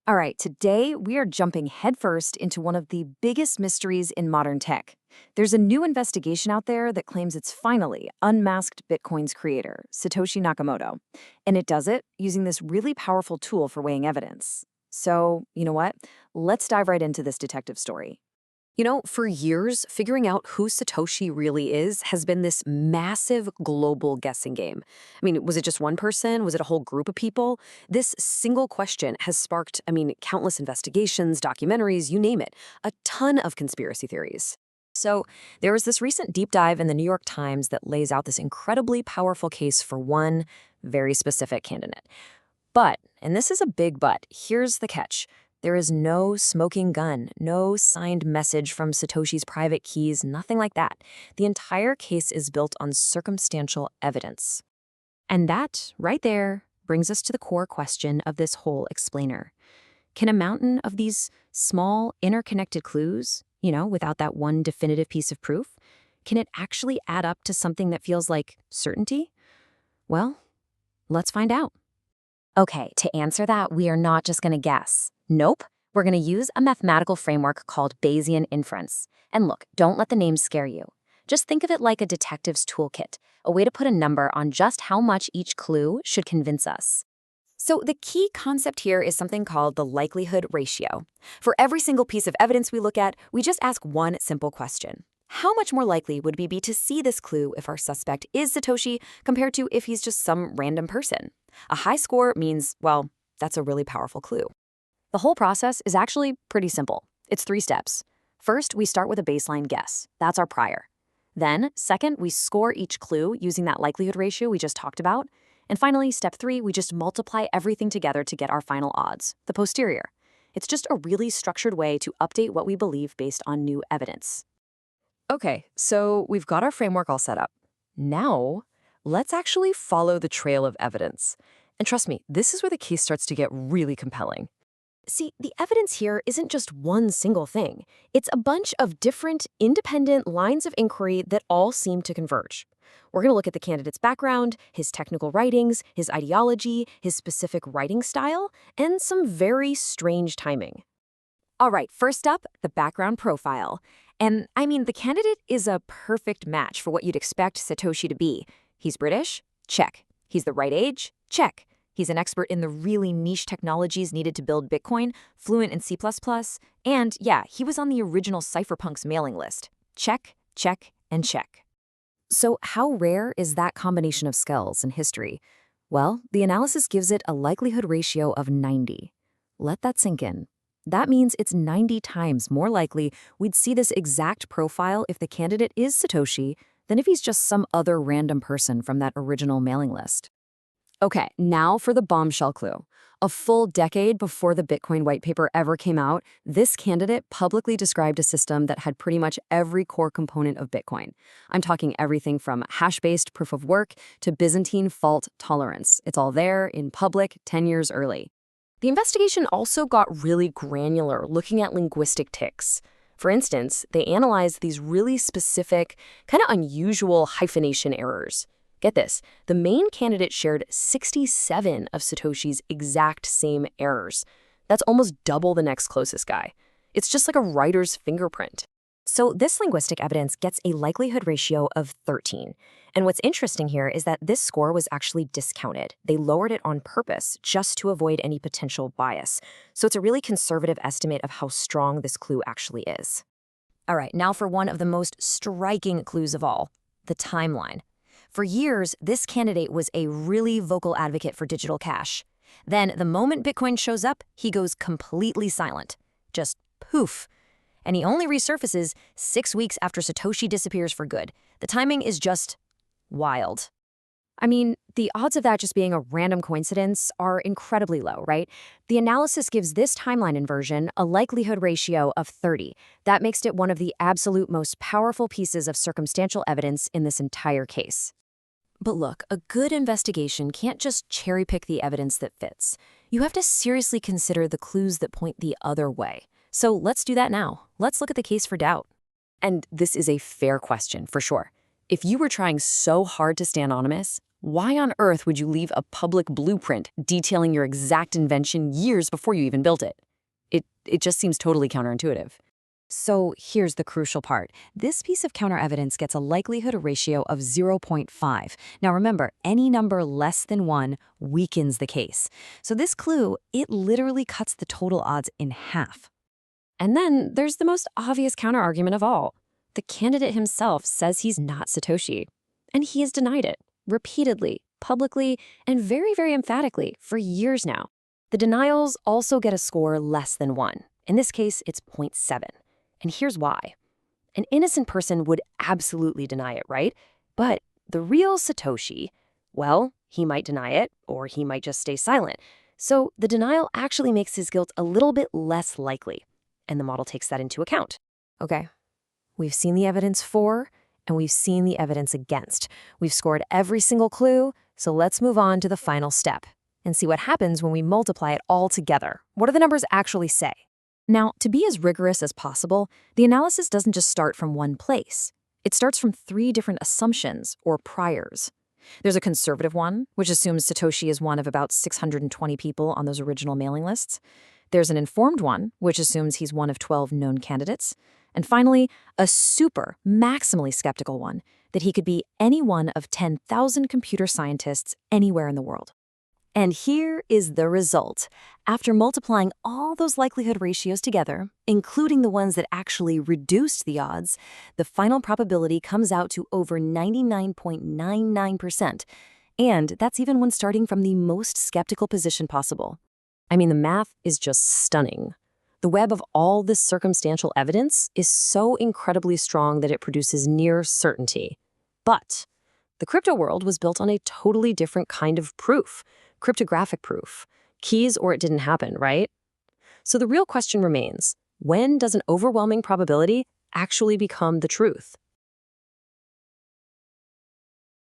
All right, today we are jumping headfirst into one of the biggest mysteries in modern tech. There's a new investigation out there that claims it's finally unmasked Bitcoin's creator, Satoshi Nakamoto. And it does it using this really powerful tool for weighing evidence. So, you know what? Let's dive right into this detective story. For years, figuring out who Satoshi really is has been this massive global guessing game. Was it just one person? Was it a whole group of people? This single question has sparked, countless investigations, documentaries, you name it, a ton of conspiracy theories. So, there was this recent deep dive in the New York Times that lays out this incredibly powerful case for one very specific candidate. But, and this is a big but, here's the catch. There is no smoking gun, no signed message from Satoshi's private keys, nothing like that. The entire case is built on circumstantial evidence. And that, right there, brings us to the core question of this whole explainer. Can a mountain of these small, interconnected clues, without that one definitive piece of proof, can it actually add up to something that feels like certainty? Well, let's find out. Okay, to answer that, we are not just going to guess. Nope. We're going to use a mathematical framework called Bayesian inference. And look, don't let the name scare you. Just think of it like a detective's toolkit, a way to put a number on just how much each clue should convince us. So the key concept here is something called the likelihood ratio. For every single piece of evidence we look at, we just ask one simple question. How much more likely would we be to see this clue if our suspect is Satoshi compared to if he's just some random person? A high score means, well, that's a really powerful clue. The whole process is actually pretty simple. It's 3 steps. First, we start with a baseline guess. That's our prior. Then, second, we score each clue using that likelihood ratio we just talked about. And finally, step 3, we just multiply everything together to get our final odds, the posterior. It's just a really structured way to update what we believe based on new evidence. Okay, so we've got our framework all set up. Now, let's actually follow the trail of evidence. And trust me, this is where the case starts to get really compelling. See, the evidence here isn't just one single thing. It's a bunch of different, independent lines of inquiry that all seem to converge. We're going to look at the candidate's background, his technical writings, his ideology, his specific writing style, and some very strange timing. All right, first up, the background profile. And the candidate is a perfect match for what you'd expect Satoshi to be. He's British? Check. He's the right age? Check. He's an expert in the really niche technologies needed to build Bitcoin, fluent in C++, and yeah, he was on the original Cypherpunks mailing list. Check, check, and check. So how rare is that combination of skills in history? Well, the analysis gives it a likelihood ratio of 90. Let that sink in. That means it's 90 times more likely we'd see this exact profile if the candidate is Satoshi than if he's just some other random person from that original mailing list. Okay, now for the bombshell clue. A full decade before the Bitcoin white paper ever came out, this candidate publicly described a system that had pretty much every core component of Bitcoin. I'm talking everything from hash-based proof of work to Byzantine fault tolerance. It's all there in public 10 years early. The investigation also got really granular, looking at linguistic tics. For instance, they analyzed these really specific, kind of unusual hyphenation errors. Get this, the main candidate shared 67 of Satoshi's exact same errors. That's almost double the next closest guy. It's just like a writer's fingerprint. So this linguistic evidence gets a likelihood ratio of 13. And what's interesting here is that this score was actually discounted. They lowered it on purpose just to avoid any potential bias. So it's a really conservative estimate of how strong this clue actually is. All right, now for one of the most striking clues of all, the timeline. For years, this candidate was a really vocal advocate for digital cash. Then, the moment Bitcoin shows up, he goes completely silent. Just poof. And he only resurfaces 6 weeks after Satoshi disappears for good. The timing is just wild. The odds of that just being a random coincidence are incredibly low, right? The analysis gives this timeline inversion a likelihood ratio of 30. That makes it one of the absolute most powerful pieces of circumstantial evidence in this entire case. But look, a good investigation can't just cherry-pick the evidence that fits. You have to seriously consider the clues that point the other way. So let's do that now. Let's look at the case for doubt. And this is a fair question, for sure. If you were trying so hard to stay anonymous, Why on earth would you leave a public blueprint detailing your exact invention years before you even built it? It just seems totally counterintuitive. So here's the crucial part. This piece of counter-evidence gets a likelihood ratio of 0.5. Now remember, any number less than 1 weakens the case. So this clue, it literally cuts the total odds in half. And then there's the most obvious counterargument of all. The candidate himself says he's not Satoshi. And he has denied it, repeatedly, publicly, and very, very emphatically for years now. The denials also get a score less than 1. In this case, it's 0.7. And here's why. An innocent person would absolutely deny it, right? But the real Satoshi, well, he might deny it, or he might just stay silent. So the denial actually makes his guilt a little bit less likely. And the model takes that into account. Okay, we've seen the evidence for, and we've seen the evidence against. We've scored every single clue, so let's move on to the final step and see what happens when we multiply it all together. What do the numbers actually say? Now, to be as rigorous as possible, the analysis doesn't just start from one place. It starts from 3 different assumptions, or priors. There's a conservative one, which assumes Satoshi is one of about 620 people on those original mailing lists. There's an informed one, which assumes he's one of 12 known candidates. And finally, a super, maximally skeptical one, that he could be any one of 10,000 computer scientists anywhere in the world. And here is the result. After multiplying all those likelihood ratios together, including the ones that actually reduced the odds, the final probability comes out to over 99.99%. And that's even when starting from the most skeptical position possible. I mean, the math is just stunning. The web of all this circumstantial evidence is so incredibly strong that it produces near certainty. But the crypto world was built on a totally different kind of proof. Cryptographic proof. Keys or it didn't happen, right? So the real question remains, when does an overwhelming probability actually become the truth?